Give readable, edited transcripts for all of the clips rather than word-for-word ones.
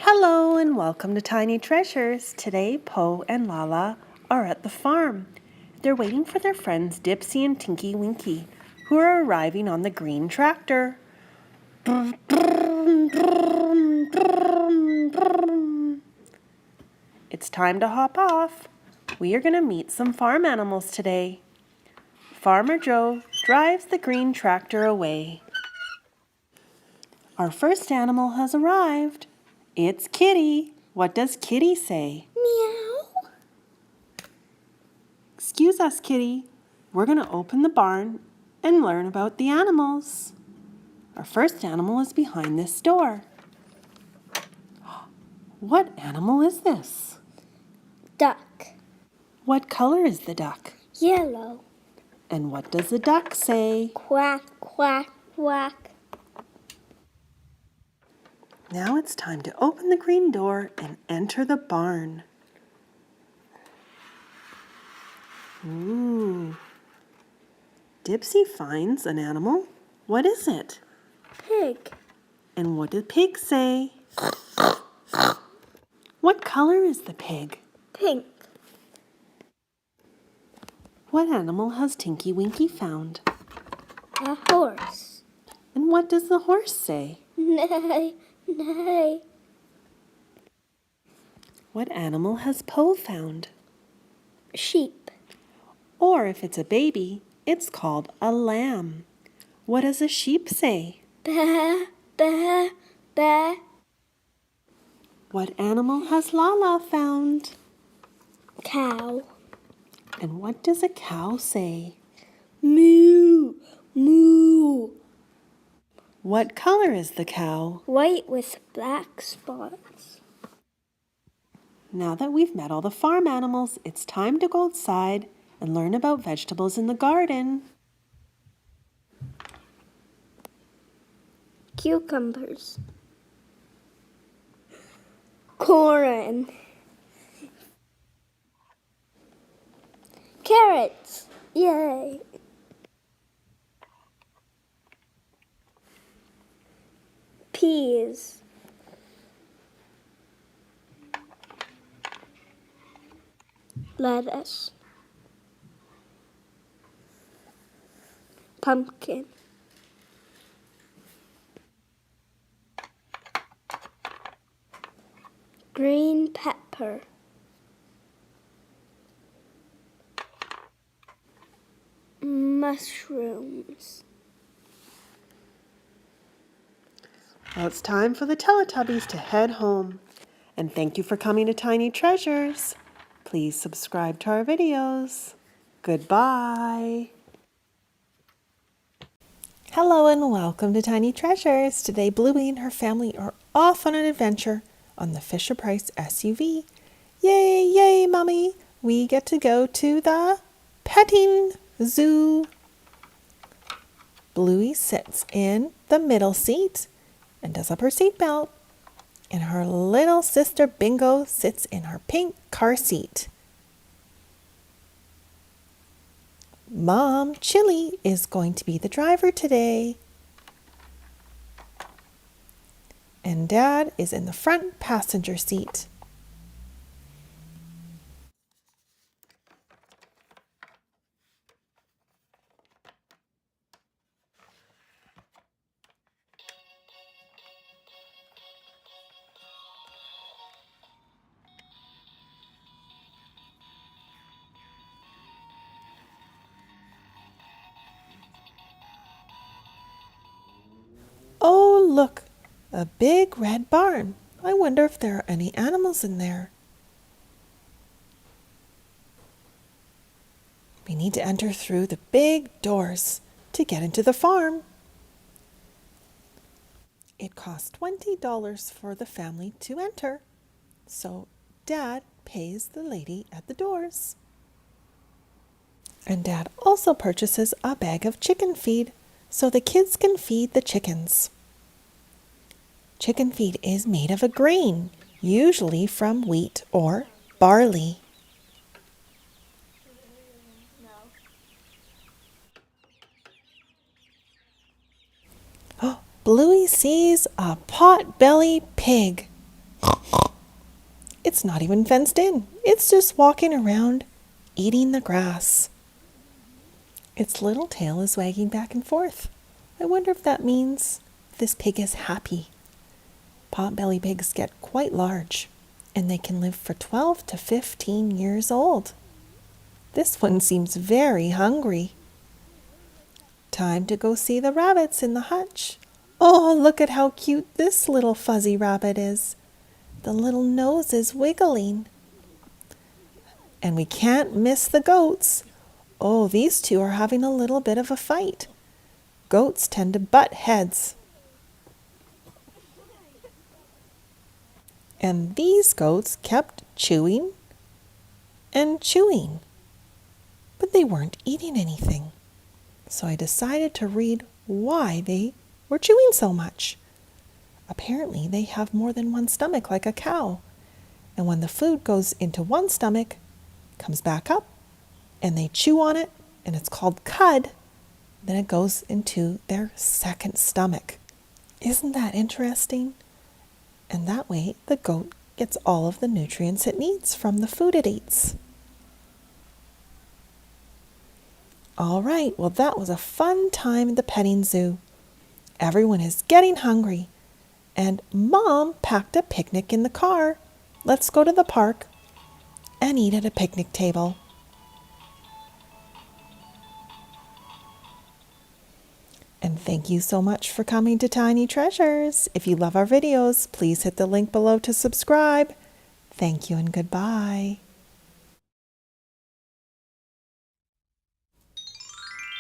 Hello and welcome to Tiny Treasures. Today, Poe and Lala are at the farm. They're waiting for their friends Dipsy and Tinky Winky, who are arriving on the green tractor. It's time to hop off. We are going to meet some farm animals today. Farmer Joe drives the green tractor away. Our first animal has arrived. It's Kitty. What does Kitty say? Meow. Excuse us, Kitty. We're going to open the barn and learn about the animals. Our first animal is behind this door. What animal is this? Duck. What color is the duck? Yellow. And what does the duck say? Quack, quack, quack. Now it's time to open the green door and enter the barn. Ooh. Dipsy finds an animal. What is it? Pig. And what did pig say? What color is the pig? Pink. What animal has Tinky Winky found? A horse. And what does the horse say? Neigh, neigh. What animal has Poe found? Sheep. Or if it's a baby, it's called a lamb. What does a sheep say? Ba, ba, ba. What animal has Lala found? Cow. And what does a cow say? Moo, moo. What color is the cow? White with black spots. Now that we've met all the farm animals, it's time to go outside and learn about vegetables in the garden. Cucumbers. Corn. Carrots. Yay. Peas. Lettuce. Pumpkin. Green pepper. Mushrooms. Well, it's time for the Teletubbies to head home. And thank you for coming to Tiny Treasures. Please subscribe to our videos. Goodbye. Hello and welcome to Tiny Treasures. Today Bluey and her family are off on an adventure on the Fisher-Price SUV. Yay, yay, Mommy! We get to go to the petting zoo. Bluey sits in the middle seat and does up her seatbelt. And her little sister Bingo sits in her pink car seat. Mom, Chili, is going to be the driver today. And Dad is in the front passenger seat. Oh, look, a big red barn. I wonder if there are any animals in there. We need to enter through the big doors to get into the farm. It costs $20 for the family to enter, so Dad pays the lady at the doors. And Dad also purchases a bag of chicken feed so the kids can feed the chickens. Chicken feed is made of a grain, usually from wheat or barley. Bluey sees a pot-bellied pig. It's not even fenced in. It's just walking around, eating the grass. Its little tail is wagging back and forth. I wonder if that means this pig is happy. Potbelly pigs get quite large, and they can live for 12 to 15 years old. This one seems very hungry. Time to go see the rabbits in the hutch. Oh, look at how cute this little fuzzy rabbit is. The little nose is wiggling. And we can't miss the goats. Oh, these two are having a little bit of a fight. Goats tend to butt heads. And these goats kept chewing and chewing, but they weren't eating anything. So I decided to read why they were chewing so much. Apparently, they have more than one stomach like a cow. And when the food goes into one stomach, comes back up, and they chew on it, and it's called cud, then it goes into their second stomach. Isn't that interesting? And that way, the goat gets all of the nutrients it needs from the food it eats. All right, well, that was a fun time at the petting zoo. Everyone is getting hungry, and Mom packed a picnic in the car. Let's go to the park and eat at a picnic table. And thank you so much for coming to Tiny Treasures. If you love our videos, please hit the link below to subscribe. Thank you and goodbye.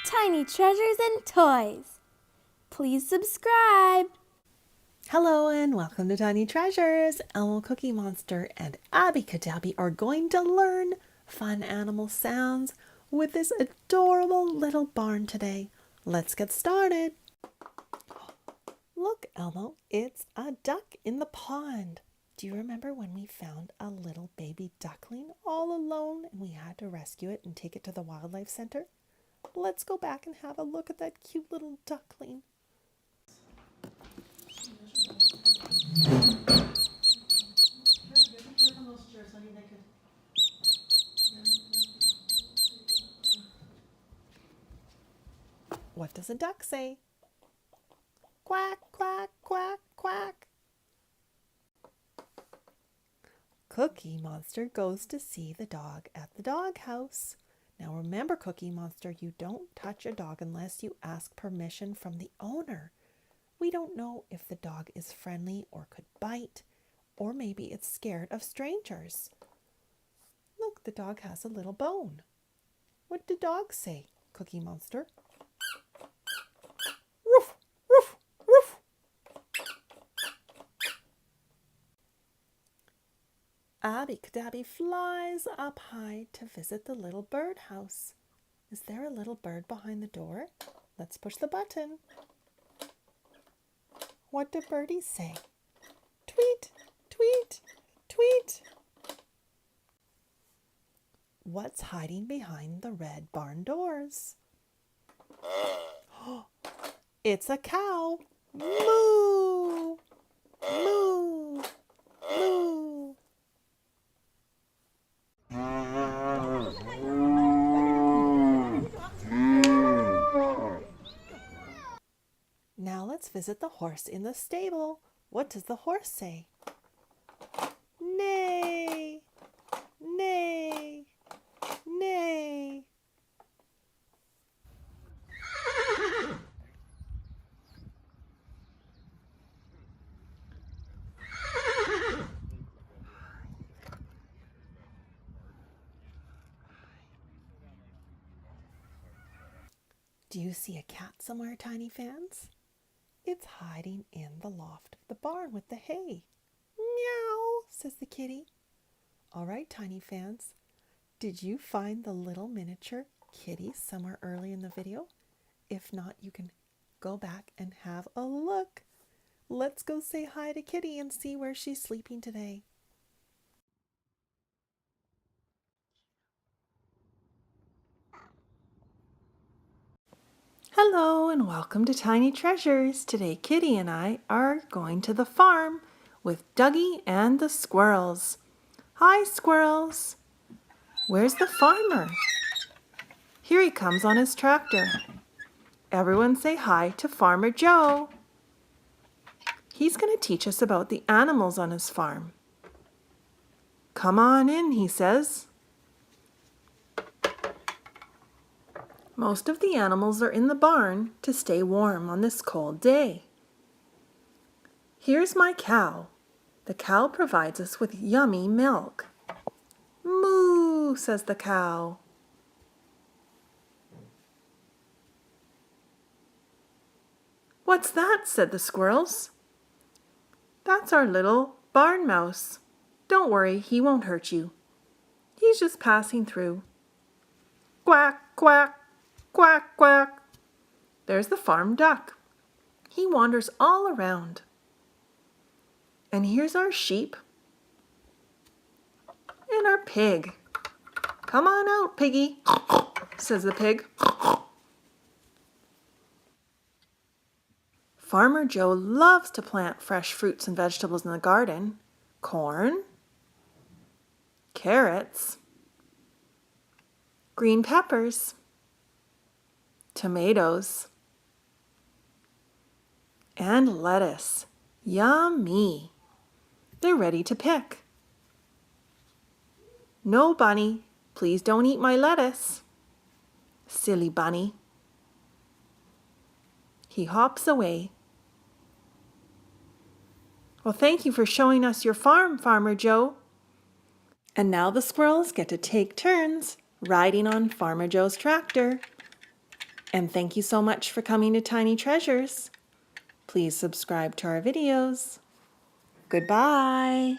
Tiny treasures and toys. Please subscribe. Hello and welcome to Tiny Treasures. Elmo Cookie Monster and Abby Cadabby are going to learn fun animal sounds with this adorable little barn today. Let's get started. Look, Elmo, it's a duck in the pond. Do you remember when we found a little baby duckling all alone and we had to rescue it and take it to the wildlife center? Let's go back and have a look at that cute little duckling. What does a duck say? Quack, quack, quack, quack. Cookie Monster goes to see the dog at the doghouse. Now remember, Cookie Monster, you don't touch a dog unless you ask permission from the owner. We don't know if the dog is friendly or could bite, or maybe it's scared of strangers. Look, the dog has a little bone. What do dogs say, Cookie Monster? Woof, woof, woof. Abby Cadabby flies up high to visit the little birdhouse. Is there a little bird behind the door? Let's push the button. What do birdies say? Tweet, tweet, tweet. What's hiding behind the red barn doors? It's a cow. Moo! Moo! Moo! Now let's visit the horse in the stable. What does the horse say? Neigh! Neigh! Neigh! Do you see a cat somewhere, Tiny fans? It's hiding in the loft of the barn with the hay. Meow, says the kitty. All right, Tiny fans, did you find the little miniature kitty somewhere early in the video? If not, you can go back and have a look. Let's go say hi to Kitty and see where she's sleeping today. Hello and welcome to Tiny Treasures. Today Kitty and I are going to the farm. with Duggee and the squirrels. Hi, squirrels. Where's the farmer? Here he comes on his tractor. Everyone say hi to Farmer Joe. He's going to teach us about the animals on his farm. Come on in, he says. Most of the animals are in the barn to stay warm on this cold day. Here's my cow. The cow provides us with yummy milk. Moo, says the cow. What's that? Said the squirrels. That's our little barn mouse. Don't worry, he won't hurt you. He's just passing through. Quack, quack, quack, quack. There's the farm duck. He wanders all around. And here's our sheep and our pig. Come on out, piggy, says the pig. Farmer Joe loves to plant fresh fruits and vegetables in the garden. Corn, carrots, green peppers, tomatoes, and lettuce. Yummy! They're ready to pick. No, Bunny, please don't eat my lettuce. Silly bunny. He hops away. Well, thank you for showing us your farm, Farmer Joe. And now the squirrels get to take turns riding on Farmer Joe's tractor. And thank you so much for coming to Tiny Treasures. Please subscribe to our videos. Goodbye.